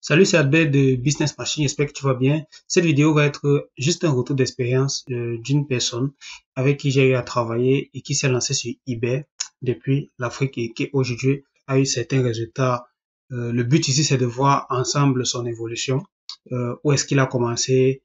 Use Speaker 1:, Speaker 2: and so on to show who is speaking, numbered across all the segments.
Speaker 1: Salut, c'est Albert de Business Machine, j'espère que tu vas bien. Cette vidéo va être juste un retour d'expérience d'une personne avec qui j'ai eu à travailler et qui s'est lancée sur eBay depuis l'Afrique et qui aujourd'hui a eu certains résultats. Le but ici, c'est de voir ensemble son évolution, où est-ce qu'il a commencé,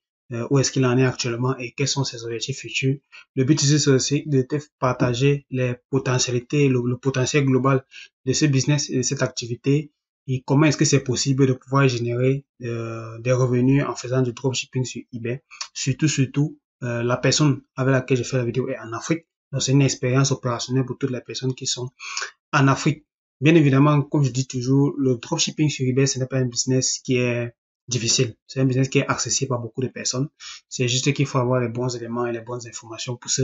Speaker 1: où est-ce qu'il en est actuellement et quels sont ses objectifs futurs. Le but ici, c'est aussi de te partager les potentialités, le potentiel global de ce business et de cette activité et comment est-ce que c'est possible de pouvoir générer des revenus en faisant du dropshipping sur eBay. Surtout, la personne avec laquelle j'ai fait la vidéo est en Afrique. Donc, c'est une expérience opérationnelle pour toutes les personnes qui sont en Afrique. Bien évidemment, comme je dis toujours, le dropshipping sur eBay, ce n'est pas un business qui est difficile. C'est un business qui est accessible par beaucoup de personnes. C'est juste qu'il faut avoir les bons éléments et les bonnes informations pour se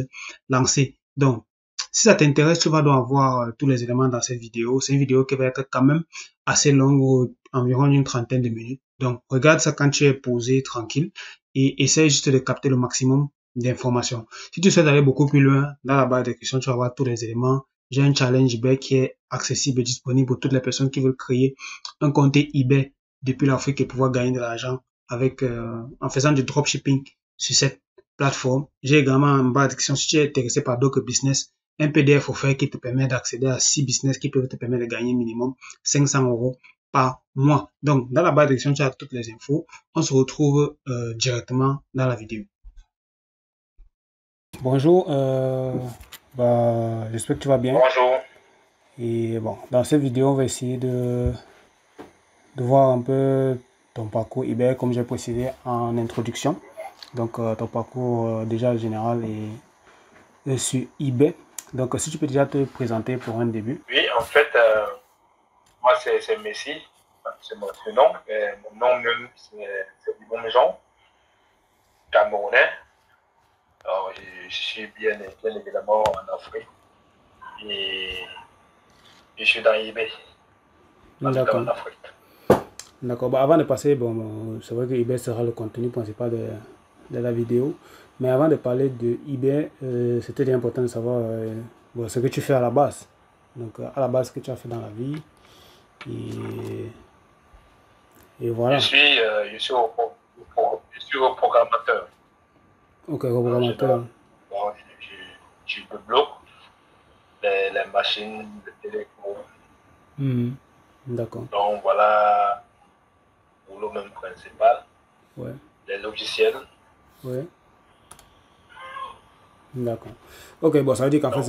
Speaker 1: lancer. Donc, si ça t'intéresse, tu vas donc avoir tous les éléments dans cette vidéo. C'est une vidéo qui va être quand même assez longue, environ une trentaine de minutes. Donc, regarde ça quand tu es posé, tranquille, et essaie juste de capter le maximum d'informations. Si tu souhaites aller beaucoup plus loin, dans la barre de description, tu vas avoir tous les éléments. J'ai un challenge eBay qui est accessible et disponible pour toutes les personnes qui veulent créer un compte eBay depuis l'Afrique et pouvoir gagner de l'argent avec en faisant du dropshipping sur cette plateforme. J'ai également en barre de description, si tu es intéressé par d'autres business, un PDF offert qui te permet d'accéder à 6 business qui peuvent te permettre de gagner minimum 500 euros par mois. Donc, dans la barre de description, tu as toutes les infos. On se retrouve directement dans la vidéo. Bonjour, j'espère que tu vas bien.
Speaker 2: Bonjour.
Speaker 1: Et bon, dans cette vidéo, on va essayer de voir un peu ton parcours eBay, comme j'ai précisé en introduction. Donc, ton parcours déjà général et sur eBay. Donc, si tu peux déjà te présenter pour un début.
Speaker 2: Oui, en fait, moi, c'est Messi. C'est mon nom. Mon nom même, c'est Dibon Jean, camerounais. Alors, je suis bien évidemment en Afrique. Et je suis dans eBay.
Speaker 1: D'accord.
Speaker 2: En Afrique.
Speaker 1: D'accord. Bah, avant de passer, bon, c'est vrai que eBay sera le contenu principal de la vidéo. Mais avant de parler de eBay, c'était important de savoir bon, ce que tu fais à la base. Donc, à la base, ce que tu as fait dans la vie. Et voilà.
Speaker 2: Je suis au programmateur.
Speaker 1: Ok, programmateur.
Speaker 2: Bon, je débloque les machines de télécom.
Speaker 1: D'accord.
Speaker 2: Donc, voilà le boulot même principal.
Speaker 1: Ouais.
Speaker 2: Les logiciels.
Speaker 1: Ouais. D'accord. Ok, bon, ça veut dire qu'en fait,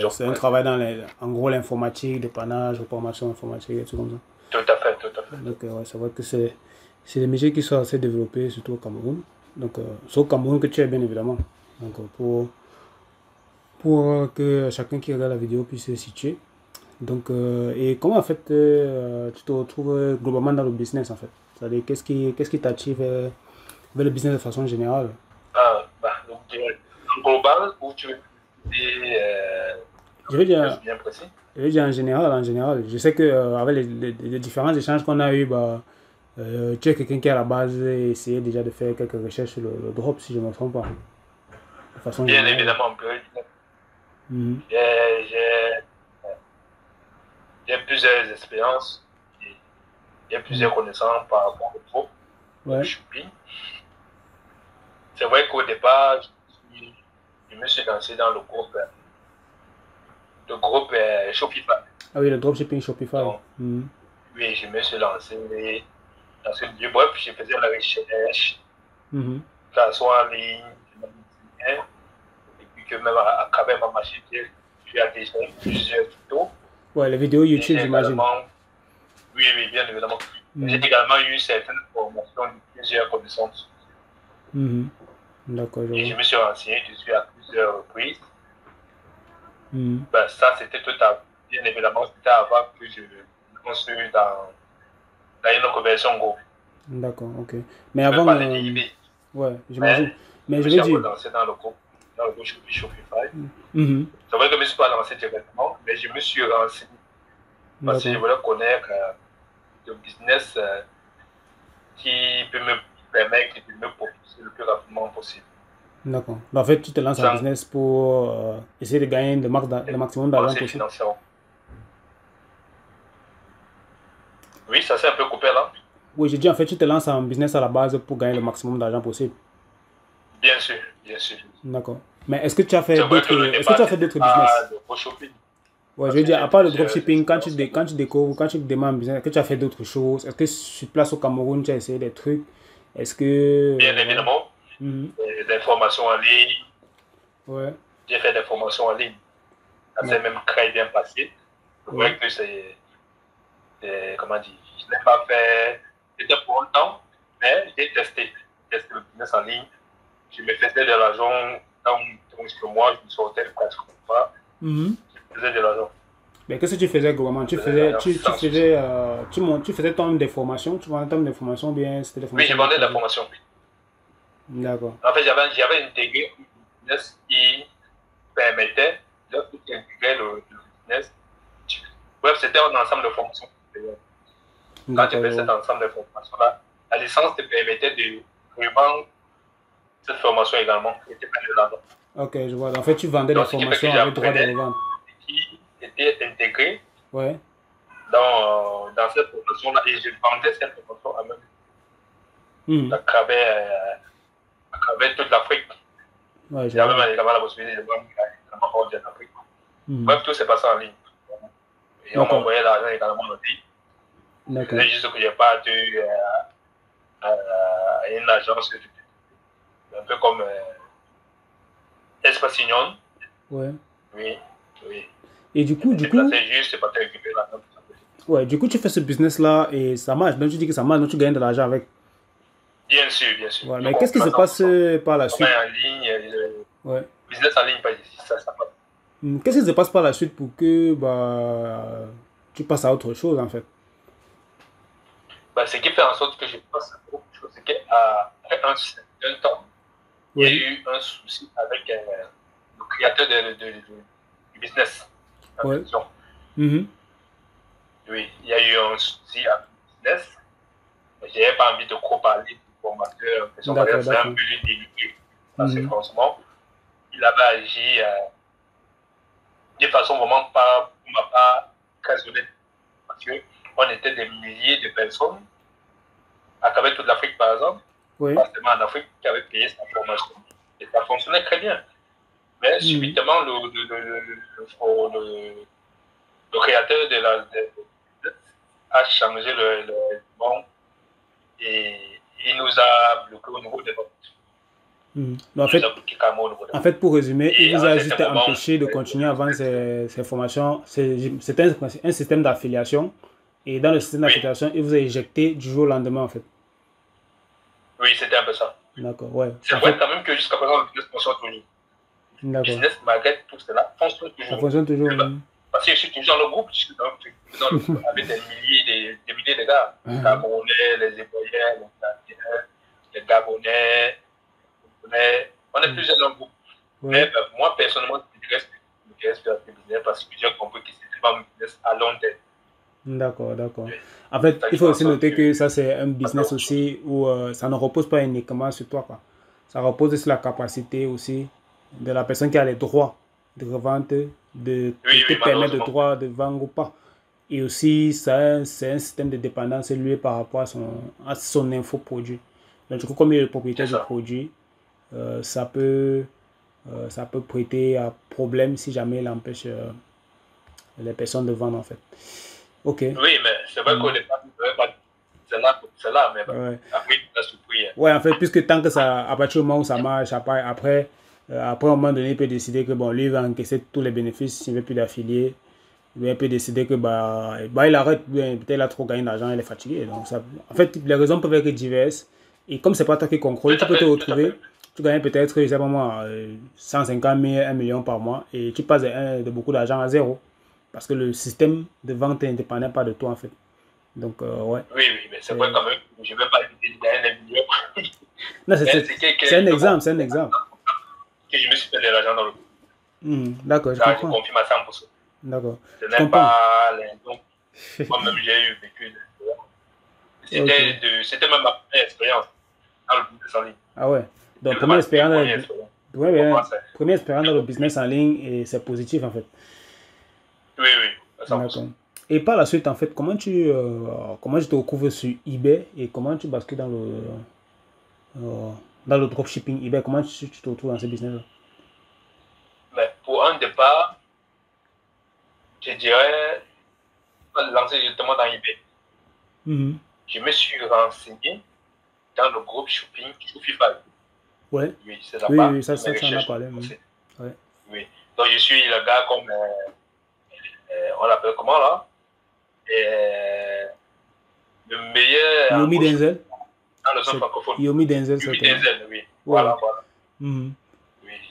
Speaker 1: c'est un travail dans en gros, l'informatique, dépannage, formation informatique et tout comme ça.
Speaker 2: Tout à fait, tout à fait.
Speaker 1: Donc, ouais, c'est vrai que c'est des métiers qui sont assez développés, surtout au Cameroun. Donc, c'est au Cameroun que tu es, bien évidemment. Donc, pour que chacun qui regarde la vidéo puisse se situer. Donc, et comment, en fait, tu te retrouves globalement dans le business, en fait? C'est-à-dire, qu'est-ce qui t'attire vers le business de façon générale?
Speaker 2: Donc, en global, où tu veux dire
Speaker 1: Je veux dire,
Speaker 2: bien précis?
Speaker 1: en général, je sais que avec les différents échanges qu'on a eu, tu es quelqu'un qui à la base essayé déjà de faire quelques recherches sur le drop, si je ne me trompe pas, de façon
Speaker 2: Bien
Speaker 1: générale.
Speaker 2: évidemment, j'ai plusieurs expériences, j'ai plusieurs connaissances par rapport au drop, au shopping. C'est vrai qu'au départ, je me suis lancé dans le groupe Shopify.
Speaker 1: Ah oui, le dropshipping Shopify.
Speaker 2: Donc, oui, je me suis lancé dans ce lieu. Bref, je faisais la recherche, que ce soit en ligne, et puis que même à travers ma machine, j'ai déjà plusieurs tutos.
Speaker 1: Ouais, les vidéos YouTube, j'imagine.
Speaker 2: Oui, bien évidemment. J'ai également eu certaines formations de plusieurs connaissances.
Speaker 1: D'accord,
Speaker 2: Et je me suis renseigné dessus à plusieurs reprises. Ça, c'était bien évidemment, c'était avant que je me construise dans une conversion groupe.
Speaker 1: D'accord, ok. Mais avant. Ouais, j'imagine. Mais je veux dire.
Speaker 2: Je me suis lancé dans le groupe Shopify. C'est vrai que je ne me suis pas lancé directement, mais je me suis renseigné. Parce que je voulais connaître le business qui peut me permettre de me propulser le plus rapidement possible.
Speaker 1: D'accord. En fait, tu te lances en business pour essayer de gagner le maximum d'argent possible.
Speaker 2: Oui, ça s'est un peu coupé là.
Speaker 1: Oui, j'ai dit en fait, tu te lances en business à la base pour gagner le maximum d'argent possible.
Speaker 2: Bien sûr, bien sûr.
Speaker 1: D'accord. Mais est-ce que tu as fait
Speaker 2: C'est vrai que
Speaker 1: d'autres,
Speaker 2: le
Speaker 1: est-ce que
Speaker 2: départ,
Speaker 1: tu as fait
Speaker 2: c'était
Speaker 1: d'autres
Speaker 2: pas
Speaker 1: business?
Speaker 2: le gros shopping.
Speaker 1: Ouais, je
Speaker 2: Parce
Speaker 1: veux
Speaker 2: que
Speaker 1: dire,
Speaker 2: j'ai
Speaker 1: à part le
Speaker 2: plusieurs
Speaker 1: dropshipping,
Speaker 2: expériences comme
Speaker 1: quand tu découvres, quand tu démarres un business, est-ce que tu as fait d'autres choses? Est-ce que sur place au Cameroun, tu as essayé des trucs? Est-ce que,
Speaker 2: bien
Speaker 1: voilà.
Speaker 2: évidemment,
Speaker 1: Mhm.
Speaker 2: des formations en ligne.
Speaker 1: Ouais,
Speaker 2: J'ai fait des formations en ligne. Ça s'est
Speaker 1: d'accord.
Speaker 2: même très bien passé. C'est
Speaker 1: Ouais.
Speaker 2: vrai que comment dire, je n'ai pas fait, c'était pour longtemps, mais j'ai testé le business en ligne. Je me faisais de l'argent dans que moi, je ne sortais presque pas.
Speaker 1: Mhm.
Speaker 2: Je faisais de l'argent.
Speaker 1: Mais qu'est-ce que tu faisais globalement?
Speaker 2: Je faisais de l'argent
Speaker 1: Tu
Speaker 2: sans souci.
Speaker 1: faisais, tu faisais ton des formations, tu vendais ton des formations, bien c'était des
Speaker 2: Oui, je
Speaker 1: formations de
Speaker 2: vendais de la
Speaker 1: produits.
Speaker 2: formation.
Speaker 1: D'accord.
Speaker 2: En fait, j'avais intégré un business qui permettait de intégrer le business. Bref, c'était un ensemble de formations. Quand tu
Speaker 1: D'accord, je
Speaker 2: fais
Speaker 1: vois.
Speaker 2: cet ensemble de formations-là, la licence te permettait de revendre cette formation également, qui était pas de l'argent.
Speaker 1: Ok, je vois. En fait, tu vendais des
Speaker 2: Donc, ce qui fait que
Speaker 1: formations avec droit de
Speaker 2: j'apprenais
Speaker 1: revendre.
Speaker 2: ce qui était intégré
Speaker 1: Ouais.
Speaker 2: dans cette formation-là et je vendais cette formation à même
Speaker 1: Mhm.
Speaker 2: à travers toute l'Afrique.
Speaker 1: Ouais, je
Speaker 2: J'avais
Speaker 1: vois.
Speaker 2: également la possibilité de vendre hors de l'Afrique.
Speaker 1: Mhm.
Speaker 2: Bref, tout s'est passé en ligne. Et on
Speaker 1: D'accord.
Speaker 2: m'envoyait l'argent également en ligne. Je
Speaker 1: D'accord.
Speaker 2: faisais juste que je n'ai pas de une agence, un peu comme Espasignon.
Speaker 1: Ouais.
Speaker 2: Oui, oui.
Speaker 1: Et
Speaker 2: Je me
Speaker 1: du coup,
Speaker 2: déplaçais juste, c'est pas récupérer l'argent.
Speaker 1: ouais, du coup, tu fais ce business-là et ça marche. Donc, tu dis que ça marche, donc tu gagnes de l'argent avec.
Speaker 2: Bien sûr, bien sûr.
Speaker 1: Ouais,
Speaker 2: Je
Speaker 1: mais qu'est-ce qui
Speaker 2: confirme
Speaker 1: se
Speaker 2: à
Speaker 1: passe
Speaker 2: 100%.
Speaker 1: par la
Speaker 2: Le
Speaker 1: suite?
Speaker 2: travail en ligne, le
Speaker 1: Ouais.
Speaker 2: business en ligne, pas ici, ça passe.
Speaker 1: Qu'est-ce qui se passe par la suite pour que bah, tu passes à autre chose, en fait?
Speaker 2: Bah, ce qui fait en sorte que je passe à autre chose, c'est qu'après un temps, il y a
Speaker 1: Oui.
Speaker 2: eu un souci avec le créateur du business en
Speaker 1: Ouais.
Speaker 2: question.
Speaker 1: Mhm.
Speaker 2: Oui, il y a eu un souci avec le business. Je n'avais pas envie de trop parler du formateur en question, parce que
Speaker 1: D'accord,
Speaker 2: c'est un
Speaker 1: d'accord.
Speaker 2: peu lui délicat. Parce que
Speaker 1: Mhm.
Speaker 2: franchement, il avait agi de façon vraiment pas, pour ma part, très honnête. Parce qu'on était des milliers de personnes à travers toute l'Afrique, par exemple,
Speaker 1: Oui.
Speaker 2: pas seulement en Afrique, qui avaient payé cette formation. Et ça fonctionnait très bien. Mais
Speaker 1: Mhm.
Speaker 2: subitement, le créateur a changé le nom et il nous a bloqué au niveau des votes.
Speaker 1: Mhm.
Speaker 2: Il nous a bloqué carrément au niveau des
Speaker 1: En
Speaker 2: votes.
Speaker 1: fait, pour résumer, il
Speaker 2: Et
Speaker 1: vous
Speaker 2: à un
Speaker 1: a
Speaker 2: certain
Speaker 1: juste
Speaker 2: moment,
Speaker 1: empêché de continuer à vendre ces formations. C'est un système d'affiliation. Et dans le système
Speaker 2: oui,
Speaker 1: d'affiliation, il vous a éjecté du jour au lendemain, en fait.
Speaker 2: oui, c'était un peu ça.
Speaker 1: D'accord, ouais.
Speaker 2: C'est
Speaker 1: En
Speaker 2: vrai
Speaker 1: fait,
Speaker 2: quand même que jusqu'à présent, le business fonctionne toujours. Le
Speaker 1: d'accord.
Speaker 2: business, malgré tout cela, fonctionne
Speaker 1: Ça
Speaker 2: toujours.
Speaker 1: fonctionne toujours.
Speaker 2: Parce que je suis toujours dans le groupe, je suis dans le groupe avec des milliers de gars. Les
Speaker 1: Mhm.
Speaker 2: Camerounais, les Ébouillens, les Gambiens, les Gabonais, les Congolais. On est
Speaker 1: Mhm.
Speaker 2: plusieurs dans le groupe. Mais
Speaker 1: Ouais.
Speaker 2: moi, personnellement, je m'intéresse à ce business parce que j'ai compris que c'était pas un business à long terme.
Speaker 1: D'accord, d'accord.
Speaker 2: Oui.
Speaker 1: En
Speaker 2: C'est
Speaker 1: fait,
Speaker 2: ça
Speaker 1: il
Speaker 2: qui
Speaker 1: faut
Speaker 2: fait en
Speaker 1: aussi
Speaker 2: sorte
Speaker 1: noter
Speaker 2: que
Speaker 1: que ça, c'est un
Speaker 2: ça fait
Speaker 1: business
Speaker 2: autre chose.
Speaker 1: aussi où ça ne repose pas uniquement sur toi, quoi. Ça repose sur la capacité aussi de la personne qui a les droits de revente, de
Speaker 2: Oui,
Speaker 1: te
Speaker 2: oui,
Speaker 1: permettre de
Speaker 2: malheureusement.
Speaker 1: droit de vendre ou pas. Et aussi, c'est un système de dépendance lié par rapport à son infoproduit. Donc, du coup, comme il est le
Speaker 2: C'est
Speaker 1: propriétaire du
Speaker 2: ça.
Speaker 1: produit, euh, ça peut, ça peut prêter à problème si jamais il empêche les personnes de vendre, en fait. Ok.
Speaker 2: Oui, mais c'est vrai qu'au
Speaker 1: Mm.
Speaker 2: départ, je ne savais pas c'est là, mais
Speaker 1: Ouais.
Speaker 2: après, il nous a surpris.
Speaker 1: Ouais, en fait, puisque tant que ça, à partir du moment où ça marche, après, à un moment donné, il peut décider que bon, lui, il va encaisser tous les bénéfices, s'il ne veut plus d'affiliés. Il peut décider que il arrête, peut-être il a trop gagné d'argent, il est fatigué. Donc ça, en fait, les raisons peuvent être diverses. Et comme c'est pas toi qui contrôle,
Speaker 2: Tout
Speaker 1: tu
Speaker 2: à
Speaker 1: peux te
Speaker 2: fait, tout à
Speaker 1: retrouver,
Speaker 2: fait.
Speaker 1: tu gagnes peut-être, je sais pas moi, 150 000, 1 million par mois, et tu passes de beaucoup d'argent à zéro. Parce que le système de vente ne dépendait pas de toi, en fait. Donc, ouais.
Speaker 2: Oui, oui, mais c'est vrai
Speaker 1: C'est...
Speaker 2: quand même. Je ne vais pas éviter de gagner les millions.
Speaker 1: Non,
Speaker 2: Mais c'est
Speaker 1: c'est un
Speaker 2: justement
Speaker 1: exemple, c'est un exemple.
Speaker 2: que je me suis fait de l'argent dans le groupe.
Speaker 1: D'accord, je
Speaker 2: Ça, je
Speaker 1: comprends.
Speaker 2: confirme à 100%.
Speaker 1: D'accord,
Speaker 2: Ce
Speaker 1: je
Speaker 2: n'est
Speaker 1: comprends.
Speaker 2: pas les dons. Moi-même, j'ai eu vécu.
Speaker 1: Ok.
Speaker 2: C'était même ma première expérience dans le business en ligne.
Speaker 1: Ah ouais. Donc,
Speaker 2: C'était ma toute première expérience. Pour moi, c'est
Speaker 1: première expérience
Speaker 2: très
Speaker 1: dans le
Speaker 2: compliqué.
Speaker 1: business en ligne et c'est positif en fait.
Speaker 2: Oui, oui, à
Speaker 1: D'accord.
Speaker 2: 100%.
Speaker 1: Et par la suite, en fait, comment tu te recouvres sur eBay et comment tu bascules dans le dropshipping eBay? Comment tu te retrouves dans ce business-là?
Speaker 2: Mais pour un départ, je dirais, lancer directement dans eBay. Je me suis renseigné dans le groupe shopping Shopify.
Speaker 1: Ouais.
Speaker 2: Oui, c'est là-bas.
Speaker 1: Oui, ça tu en as parlé. Ouais.
Speaker 2: Oui. Donc, je suis le gars comme, on l'appelle comment là? Le meilleur
Speaker 1: Yomi Denzel.
Speaker 2: dans le zone francophone.
Speaker 1: Yomi Denzel,
Speaker 2: Yomi Denzel, oui.
Speaker 1: Ouais.
Speaker 2: Voilà. Oui,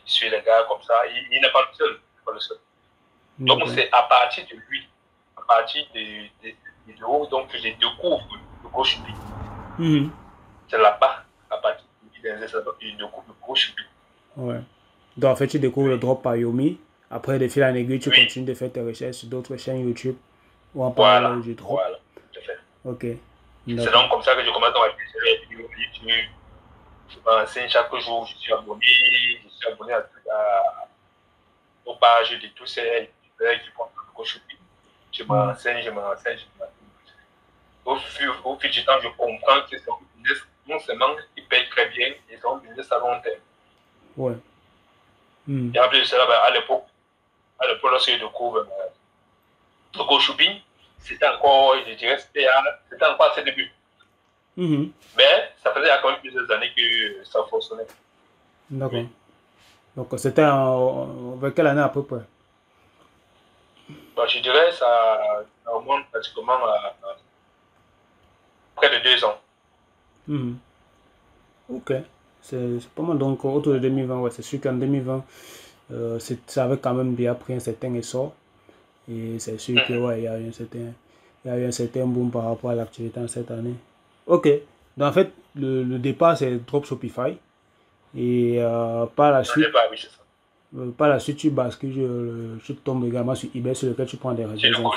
Speaker 2: je suis le gars comme ça. Il n'est pas le seul. Pas le seul. Donc, c'est à partir de lui, à partir des vidéos, donc je découvre le gros shopping. C'est là-bas, à partir de Yomi Denzel, je découvre le gros shopping.
Speaker 1: Ouais. Donc, en fait, tu découvres le drop par Yomi. Après, de fil en aiguille, tu continues de faire tes recherches sur d'autres chaînes YouTube ou en parallèle du drop.
Speaker 2: Voilà, tout à fait.
Speaker 1: Ok.
Speaker 2: C'est donc comme ça que je commence à utiliser les vidéos YouTube. Je m'enseigne chaque jour, je suis abonné aux pages de tous ces youtubeurs qui font le gros shopping. Je m'enseigne. Au fil du temps, je comprends que c'est un business non seulement qui paye très bien, et c'est un business à long terme.
Speaker 1: Ouais.
Speaker 2: Et en plus de cela, à l'époque, lorsque je découvre le gros shopping, c'était encore, je dirais, c'était encore à ses débuts. Mais ça faisait quand même plusieurs années que ça fonctionnait.
Speaker 1: D'accord. Oui. Donc, c'était vers quelle année à peu près?
Speaker 2: Je dirais ça remonte pratiquement à près de 2 ans.
Speaker 1: Ok. C'est pas mal. Donc, autour de 2020, ouais, c'est sûr qu'en 2020, ça avait quand même bien pris un certain essor. Et c'est sûr que, ouais, il y a eu un certain boom par rapport à l'activité en cette année. Ok. Donc, en fait, le départ, c'est Drop Shopify. Et par la suite,
Speaker 2: oui, c'est ça.
Speaker 1: Par la suite, tu bascules, tu tombes également sur eBay sur lequel tu prends des infos.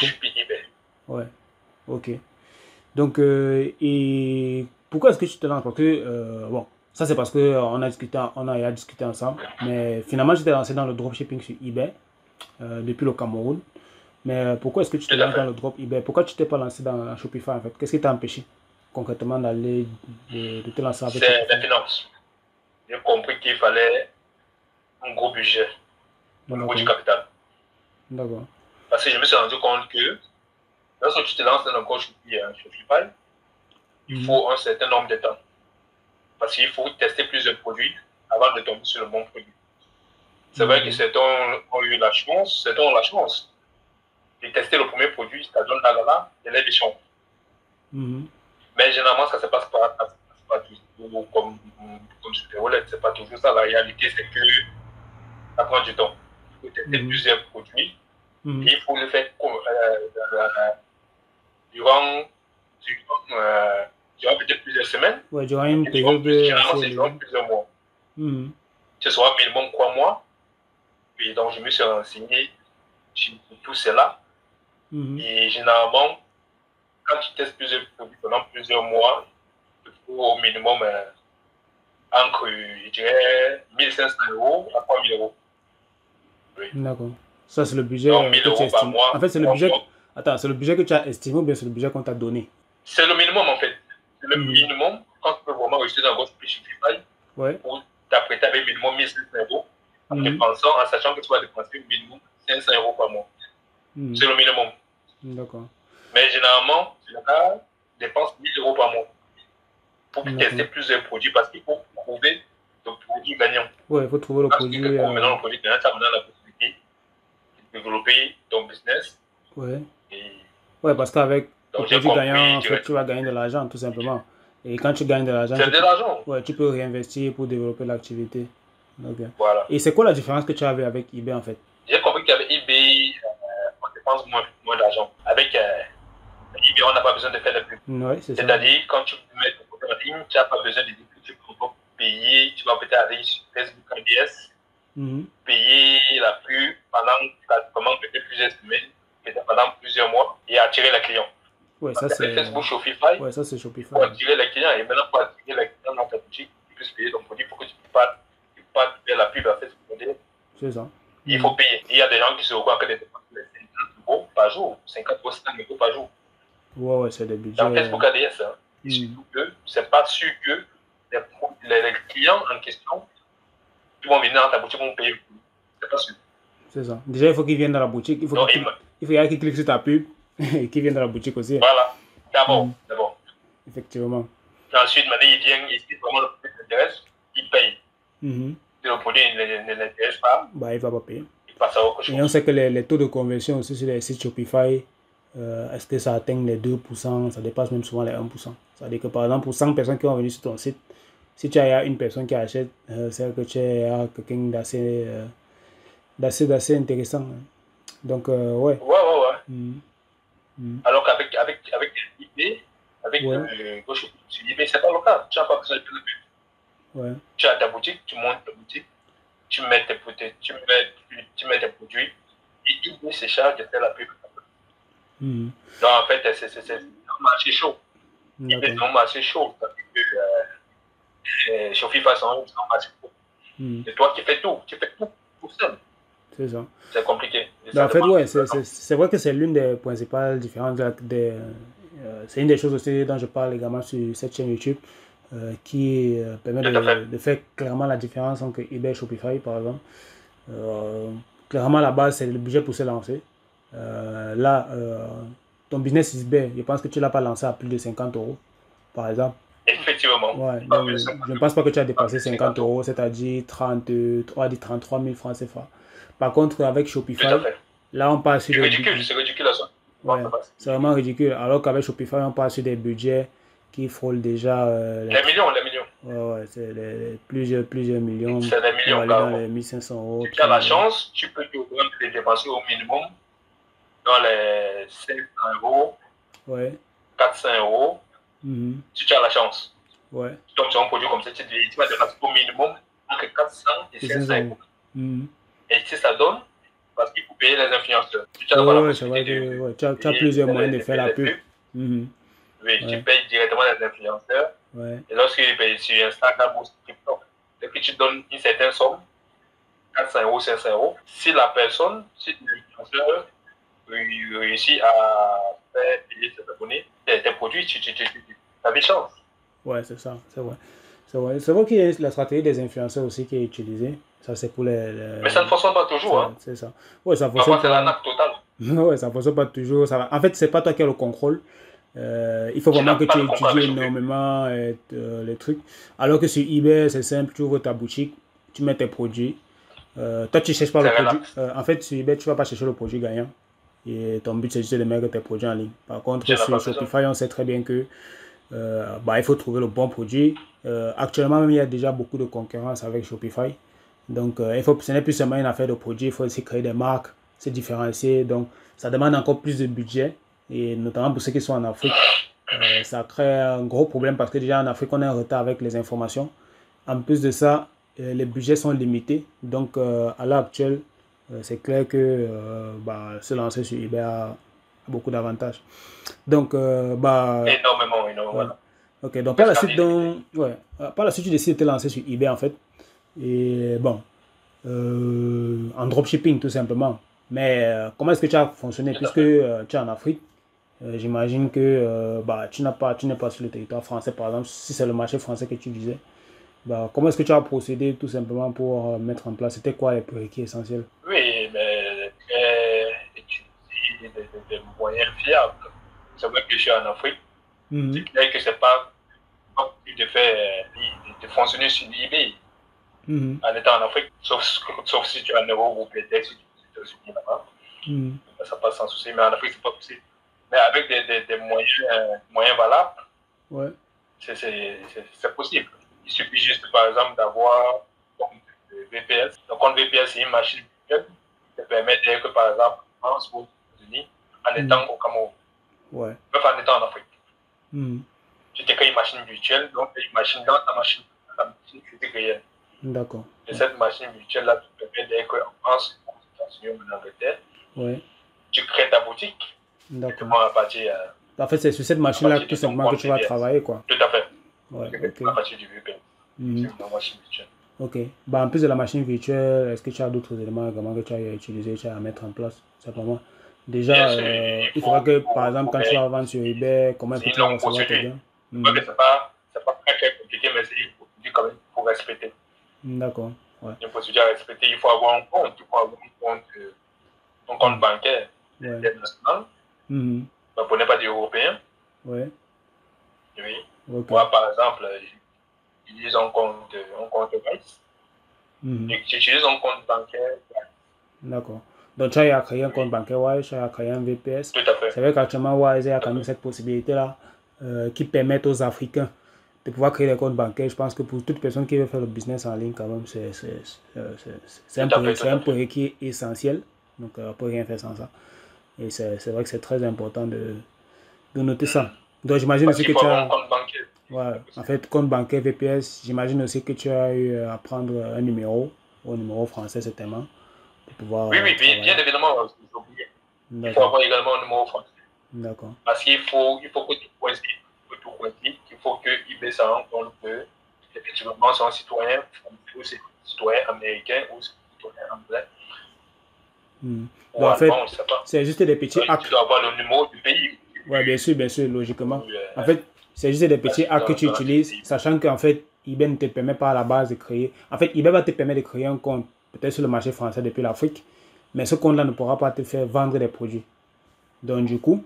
Speaker 1: Ouais, ok. Donc, et pourquoi est-ce que tu te lances? Parce que, bon, ça c'est parce qu'on a discuté ensemble, mais finalement, tu t'es lancé dans le dropshipping sur eBay depuis le Cameroun. Mais pourquoi est-ce que tu te lances dans le drop eBay? Pourquoi tu t'es pas lancé dans Shopify en fait? Qu'est-ce qui t'a empêché concrètement de te lancer avec
Speaker 2: Shopify? C'est la finance. J'ai compris qu'il fallait un gros budget au niveau du capital.
Speaker 1: D'accord.
Speaker 2: Parce que je me suis rendu compte que lorsque tu te lances dans un gros Shopify, il faut un certain nombre de temps. Parce qu'il faut tester plusieurs produits avant de tomber sur le bon produit. C'est vrai que certains ont eu la chance, certains ont la chance de tester le premier produit, ça donne là, et là, ils sont. Mais généralement, ça ne se passe pas toujours comme Super Wallet. Ce n'est pas toujours ça. La réalité, c'est que ça prend du temps. Il faut tester plusieurs produits. Et il faut le faire durant peut-être plusieurs semaines.
Speaker 1: Ouais, durant une période
Speaker 2: généralement, c'est durant plusieurs mois. Ce sera minimum 3 mois. Et donc, je me suis renseigné sur tout cela. Et généralement, quand tu testes plusieurs produits pendant plusieurs mois, il faut au minimum entre, je dirais, 1500 € à 3000 €.
Speaker 1: Oui. D'accord. Ça, c'est le budget
Speaker 2: donc, 1000
Speaker 1: que tu
Speaker 2: € par
Speaker 1: estimes.
Speaker 2: mois.
Speaker 1: En fait, c'est le budget. Attends, c'est le budget que tu as estimé ou bien c'est le budget qu'on t'a donné?
Speaker 2: C'est le minimum, en fait. C'est le minimum quand tu peux vraiment réussir dans votre Shopify pour t'apprêter avec minimum 1500 €. En sachant que tu vas dépenser minimum 500 € par mois. C'est le minimum.
Speaker 1: D'accord.
Speaker 2: Mais généralement, le gars dépense 1000 € par mois pour tester plusieurs produits parce qu'il faut trouver le produit gagnant.
Speaker 1: Oui, il faut trouver le produit.
Speaker 2: Parce que maintenant le produit gagnant, ça me donne la possibilité de développer ton business.
Speaker 1: Oui. Oui, parce qu'avec le produit gagnant, en fait, tu vas gagner de l'argent, tout simplement. Et quand tu gagnes de l'argent, tu peux réinvestir pour développer l'activité. Okay.
Speaker 2: Voilà.
Speaker 1: Et c'est quoi la différence que tu avais avec eBay en fait?
Speaker 2: J'ai compris qu'avec eBay, on dépense moins d'argent. Avec eBay, on n'a pas besoin de faire de pub.
Speaker 1: Oui, c'est ça.
Speaker 2: C'est-à-dire, quand tu mets ton produit en ligne, tu n'as pas besoin de dire que tu peux payer. Tu vas peut-être aller sur Facebook ABS, payer la pub pendant peut-être plusieurs semaines, peut-être pendant plusieurs mois, et attirer les clients.
Speaker 1: Ouais, ça c'est
Speaker 2: Facebook Shopify.
Speaker 1: Ouais, ça c'est Shopify.
Speaker 2: Pour attirer les clients, et maintenant pour attirer les clients dans ta boutique, tu puisses payer ton produit pour que tu ne puisses pas faire la pub à Facebook.
Speaker 1: C'est ça.
Speaker 2: Il faut payer. Il y a des gens qui se regroupent que des dépenses de 50 €. par jour, 50 ou 100 euros par jour.
Speaker 1: Ouais, c'est des budgets.
Speaker 2: Dans Facebook ADS, hein. Et surtout que c'est pas sûr que les clients en question qui vont venir dans ta boutique vont payer. C'est pas sûr.
Speaker 1: C'est ça. Déjà, il faut qu'ils viennent dans la boutique. Il faut qu'ils cliquent sur ta pub et qu'ils viennent dans la boutique aussi.
Speaker 2: Voilà. D'abord.
Speaker 1: Effectivement.
Speaker 2: Ensuite, maintenant, ils viennent ici, vraiment le produit l'intéresse, ils payent. Si le produit ne l'intéresse pas,
Speaker 1: il ne va pas payer.
Speaker 2: Il passe à autre chose.
Speaker 1: Et on sait que les taux de conversion aussi sur les sites Shopify, est-ce que ça atteint les 2%? Ça dépasse même souvent les 1%. C'est-à-dire que par exemple, pour 100 personnes qui vont venir sur ton site, si tu as une personne qui achète, c'est que tu as quelqu'un d'assez intéressant. Donc, ouais.
Speaker 2: Alors qu'avec eBay, avec eBay, c'est pas le cas. Tu n'as pas besoin de plus. Tu as ta boutique, tu montes ta boutique, tu mets tes produits, et eBay se charge de faire la pub. Donc, en fait, c'est un marché chaud. eBay, c'est un marché chaud. Shopify, c'est un marché chaud. C'est toi qui fais tout. Tu fais tout pour seul.
Speaker 1: C'est ça.
Speaker 2: C'est compliqué.
Speaker 1: En fait, ouais, c'est vrai que c'est l'une des principales différences. C'est une des choses aussi dont je parle également sur cette chaîne YouTube qui permet de faire clairement la différence entre eBay et Shopify, par exemple. Clairement, la base, c'est le budget pour se lancer. Là, ton business eBay, je pense que tu ne l'as pas lancé à plus de 50 euros, par exemple.
Speaker 2: Effectivement.
Speaker 1: Ouais, donc, je ne pense pas que tu as dépassé 50 euros, c'est-à-dire 33 000 francs CFA. Par contre, avec Shopify, là, on passe sur
Speaker 2: des budgets. C'est ridicule, ça.
Speaker 1: Ouais, c'est vraiment ridicule. Alors qu'avec Shopify, on passe sur des budgets qui frôlent déjà...
Speaker 2: les millions.
Speaker 1: Ouais, c'est plusieurs millions.
Speaker 2: C'est des millions,
Speaker 1: dans les 1500 euros.
Speaker 2: Si tu as la chance, tu peux te dépenser au minimum dans les 500 euros, 400 euros. Si tu as la chance.
Speaker 1: Ouais.
Speaker 2: Tu tombes sur un produit comme ça, tu vas dépenser au minimum entre 400 et 500 euros. Et si ça donne, parce qu'il faut payer les influenceurs. Tu
Speaker 1: as plusieurs moyens de faire la pub.
Speaker 2: Oui, tu payes directement les influenceurs. Et lorsqu'ils payent sur Instagram ou sur TikTok, dès que tu donnes une certaine somme, 400 euros, 500 euros, si l'influenceur réussit à faire payer ses abonnés, tes produits, tu as des chances.
Speaker 1: Ouais, c'est ça, c'est vrai. C'est vrai qu'il y a la stratégie des influenceurs aussi qui est utilisée. Ça, c'est pour les...
Speaker 2: Mais ça ne fonctionne pas toujours. Hein.
Speaker 1: C'est ça. Ouais, ça fonctionne
Speaker 2: pas. C'est l'arnaque totale.
Speaker 1: Ouais, ça ne fonctionne pas toujours. En fait, c'est pas toi qui as le contrôle. Il faut vraiment que tu étudies énormément les trucs. Alors que sur eBay, c'est simple. Tu ouvres ta boutique, tu mets tes produits. Toi, tu ne cherches pas le produit. En fait, sur eBay, tu ne vas pas chercher le produit gagnant. Et ton but, c'est juste de mettre tes produits en ligne. Par contre, sur Shopify, on sait très bien que il faut trouver le bon produit. Actuellement, même, il y a déjà beaucoup de concurrence avec Shopify. Donc, ce n'est plus seulement une affaire de produit, il faut aussi créer des marques, se différencier. Donc, ça demande encore plus de budget. Et notamment pour ceux qui sont en Afrique, ça crée un gros problème parce que déjà en Afrique, on est en retard avec les informations. En plus de ça, les budgets sont limités. Donc, à l'heure actuelle, c'est clair que se lancer sur eBay a beaucoup d'avantages. Donc,
Speaker 2: énormément.
Speaker 1: Ouais. Ok, donc par la suite, tu décides de te lancer sur eBay en fait. Et bon, en dropshipping tout simplement. Mais comment est-ce que tu as fonctionné puisque tu es en Afrique? J'imagine que tu n'es pas sur le territoire français, par exemple, si c'est le marché français que tu visais. Comment est-ce que tu as procédé tout simplement pour mettre en place? C'était quoi les prérequis essentiels?
Speaker 2: Oui, mais utiliser des moyens fiables. C'est vrai que je suis en Afrique. C'est clair que c'est pas de fonctionner sur eBay en étant en Afrique, sauf si tu as un euro ou peut-être si tu es aussi là-bas. Ça passe sans souci, mais en Afrique, c'est pas possible. Mais avec des moyens valables, c'est possible. Il suffit juste, par exemple, d'avoir un compte VPS. Le compte VPS, c'est une machine virtuelle qui te permet d'être, que, par exemple, en France ou aux États-Unis, en étant au Cameroun. Même en étant en Afrique. Tu te crées une machine virtuelle, donc une machine dans ta machine physique réelle.
Speaker 1: D'accord.
Speaker 2: Et cette machine virtuelle-là te permet d'être en France, aux États-Unis ou en Angleterre. Tu crées ta boutique.
Speaker 1: D'accord.
Speaker 2: En
Speaker 1: fait, c'est sur cette machine-là tout simplement que tu vas travailler, quoi.
Speaker 2: Tout à fait.
Speaker 1: Okay.
Speaker 2: À partir du VPN. C'est une machine virtuelle.
Speaker 1: Ok. En plus de la machine virtuelle, est-ce que tu as d'autres éléments également que tu as utilisé, tu as à mettre en place, simplement? Déjà,
Speaker 2: sûr,
Speaker 1: il faudra que, par exemple, quand tu vas vendre sur eBay, comment est-ce
Speaker 2: c'est
Speaker 1: que
Speaker 2: une
Speaker 1: tu vas
Speaker 2: longue
Speaker 1: recevoir tes
Speaker 2: procédure.
Speaker 1: gains?
Speaker 2: Je vois que c'est pas très, très compliqué, mais c'est une procédure quand même qu'il faut respecter.
Speaker 1: D'accord. Ouais.
Speaker 2: Une procédure à respecter, il faut avoir un compte, il faut avoir un compte bancaire
Speaker 1: Ouais.
Speaker 2: international.
Speaker 1: Mhm.
Speaker 2: Pour n'est pas des Européens.
Speaker 1: Ouais.
Speaker 2: Oui.
Speaker 1: Ok.
Speaker 2: Moi, par exemple, j'utilise un compte Vice.
Speaker 1: Mhm.
Speaker 2: J'utilise un compte bancaire.
Speaker 1: D'accord. Donc, tu as créé un compte
Speaker 2: Oui,
Speaker 1: bancaire Wise, tu as créé un VPS.
Speaker 2: tout à fait.
Speaker 1: C'est vrai qu'actuellement, Wise, il y a
Speaker 2: Tout à
Speaker 1: quand même
Speaker 2: fait.
Speaker 1: cette possibilité-là qui permet aux Africains de pouvoir créer des comptes bancaires. Je pense que pour toute personne qui veut faire le business en ligne, quand même,
Speaker 2: Tout à fait, tout
Speaker 1: c'est un
Speaker 2: à fait.
Speaker 1: prérequis essentiel. Donc, on ne peut rien faire sans ça. Et c'est vrai que c'est très important de noter ça. Donc, j'imagine
Speaker 2: Parce
Speaker 1: aussi
Speaker 2: qu'il
Speaker 1: que
Speaker 2: faut
Speaker 1: tu
Speaker 2: avoir un
Speaker 1: as,
Speaker 2: compte bancaire.
Speaker 1: ouais, en fait, compte bancaire VPS, j'imagine aussi que tu as eu à prendre un numéro, au numéro français certainement, pour pouvoir
Speaker 2: Oui, oui, bien
Speaker 1: travailler.
Speaker 2: évidemment, j'ai oublié. Il faut
Speaker 1: D'accord,
Speaker 2: avoir également un numéro français.
Speaker 1: d'accord.
Speaker 2: Parce il faut que tout coïncide. Il faut que eBay se rende compte que, effectivement, c'est un citoyen français ou c'est un citoyen américain ou c'est un citoyen anglais
Speaker 1: Hmm.
Speaker 2: ou
Speaker 1: Donc, en
Speaker 2: allemand,
Speaker 1: fait,
Speaker 2: on ne sait pas.
Speaker 1: c'est juste des petits
Speaker 2: Tu
Speaker 1: hacks.
Speaker 2: dois avoir le numéro du pays.
Speaker 1: Ouais, bien sûr, logiquement.
Speaker 2: Oui,
Speaker 1: En fait, c'est juste des petits hacks que tu
Speaker 2: dans l'activité
Speaker 1: utilises,
Speaker 2: eBay.
Speaker 1: sachant qu'en fait, eBay ne te permet pas à la base de créer. En fait, eBay va te permettre de créer un compte, peut-être sur le marché français depuis l'Afrique, mais ce compte-là ne pourra pas te faire vendre des produits. Donc, du coup,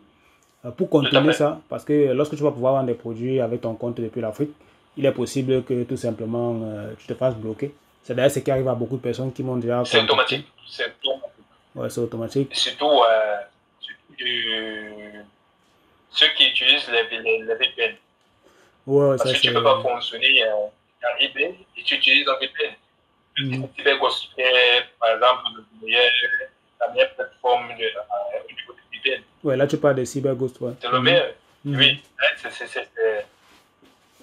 Speaker 1: pour
Speaker 2: Tout à
Speaker 1: contourner
Speaker 2: fait.
Speaker 1: ça, parce que lorsque tu vas pouvoir vendre des produits avec ton compte depuis l'Afrique, il est possible que tout simplement tu te fasses bloquer. C'est d'ailleurs ce qui arrive à beaucoup de personnes qui m'ont déjà
Speaker 2: C'est
Speaker 1: contacté.
Speaker 2: automatique. C'est automatique.
Speaker 1: Ouais, c'est automatique.
Speaker 2: Surtout, ceux qui utilisent les VPN.
Speaker 1: Ouais, ouais,
Speaker 2: Parce
Speaker 1: ça
Speaker 2: que tu ne peux pas
Speaker 1: c'est.
Speaker 2: fonctionner à eBay et tu utilises un VPN.
Speaker 1: Mhm.
Speaker 2: CyberGhost est, par exemple, la meilleure plateforme au niveau de VPN.
Speaker 1: Ouais, là tu parles de CyberGhost, ouais.
Speaker 2: C'est le
Speaker 1: Mhm.
Speaker 2: meilleur.
Speaker 1: Mhm.
Speaker 2: Oui,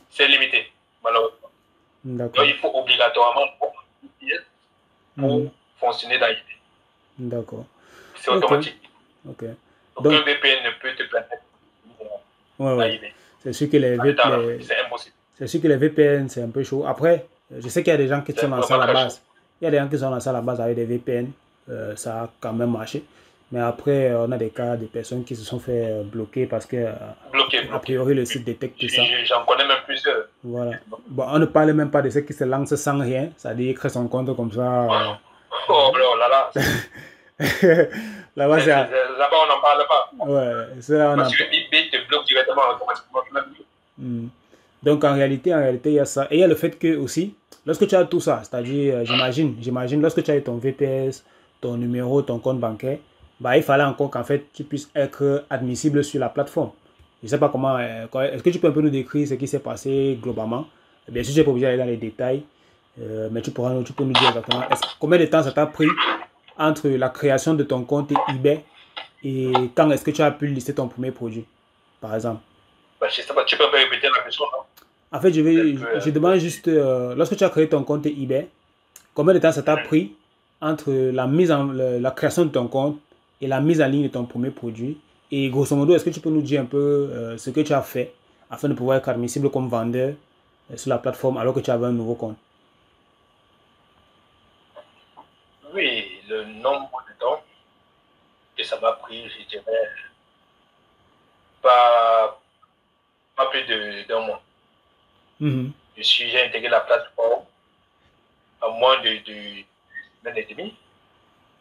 Speaker 2: c'est limité, malheureusement. Donc,
Speaker 1: D'accord.
Speaker 2: il faut obligatoirement avoir un VPN
Speaker 1: Mhm.
Speaker 2: pour fonctionner dans eBay.
Speaker 1: D'accord.
Speaker 2: C'est
Speaker 1: Ok,
Speaker 2: automatique.
Speaker 1: ok.
Speaker 2: Aucun
Speaker 1: Donc,
Speaker 2: VPN ne peut te permettre de fonctionner
Speaker 1: ouais,
Speaker 2: dans
Speaker 1: ouais.
Speaker 2: eBay.
Speaker 1: C'est sûr que
Speaker 2: En étant en Afrique, c'est impossible.
Speaker 1: c'est sûr que les VPN, c'est un peu chaud. Après, je sais qu'il y a des gens qui
Speaker 2: C'est
Speaker 1: sont lancés à
Speaker 2: vraiment
Speaker 1: la
Speaker 2: très chaud.
Speaker 1: base. Il y a des gens qui sont lancés à la base avec des VPN. Ça a quand même marché. Mais après, on a des cas de personnes qui se sont fait bloquer parce que,
Speaker 2: Bloqué,
Speaker 1: a
Speaker 2: bloqué.
Speaker 1: priori, le
Speaker 2: Oui.
Speaker 1: site détecte ça.
Speaker 2: J'en connais même plusieurs.
Speaker 1: Voilà. Bon, on ne parle même pas de ceux qui se lancent sans rien. C'est-à-dire, ils créent son compte comme ça.
Speaker 2: Oh là là,
Speaker 1: Là-bas, c'est.
Speaker 2: là-bas, on n'en parle pas.
Speaker 1: Ouais, c'est là on
Speaker 2: Parce
Speaker 1: en
Speaker 2: que eBay te bloque directement automatiquement.
Speaker 1: Hmm. Donc en réalité, il y a ça. Et il y a le fait que aussi, lorsque tu as tout ça, c'est-à-dire, j'imagine, lorsque tu as ton VPS, ton numéro, ton compte bancaire, bah, il fallait encore qu'en fait, tu puisses être admissible sur la plateforme. Je ne sais pas comment, est-ce que tu peux un peu nous décrire ce qui s'est passé globalement? Bien sûr, tu n'es pas obligé d'aller dans les détails, mais tu peux nous dire exactement combien de temps ça t'a pris entre la création de ton compte eBay et quand est-ce que tu as pu lister ton premier produit, par exemple?
Speaker 2: Bah, je sais pas, tu peux pas répéter la question, non?
Speaker 1: En fait, je
Speaker 2: Un peu
Speaker 1: demande juste, lorsque tu as créé ton compte eBay, combien de temps ça t'a pris entre la création de ton compte et la mise en ligne de ton premier produit? Et grosso modo, est-ce que tu peux nous dire un peu ce que tu as fait afin de pouvoir être admissible comme vendeur sur la plateforme alors que tu avais un nouveau compte?
Speaker 2: Oui, le nombre de temps que ça m'a pris, je dirais, pas, pas plus d'un mois.
Speaker 1: Mhm.
Speaker 2: J'ai intégré la plateforme en moins de semaine et demie.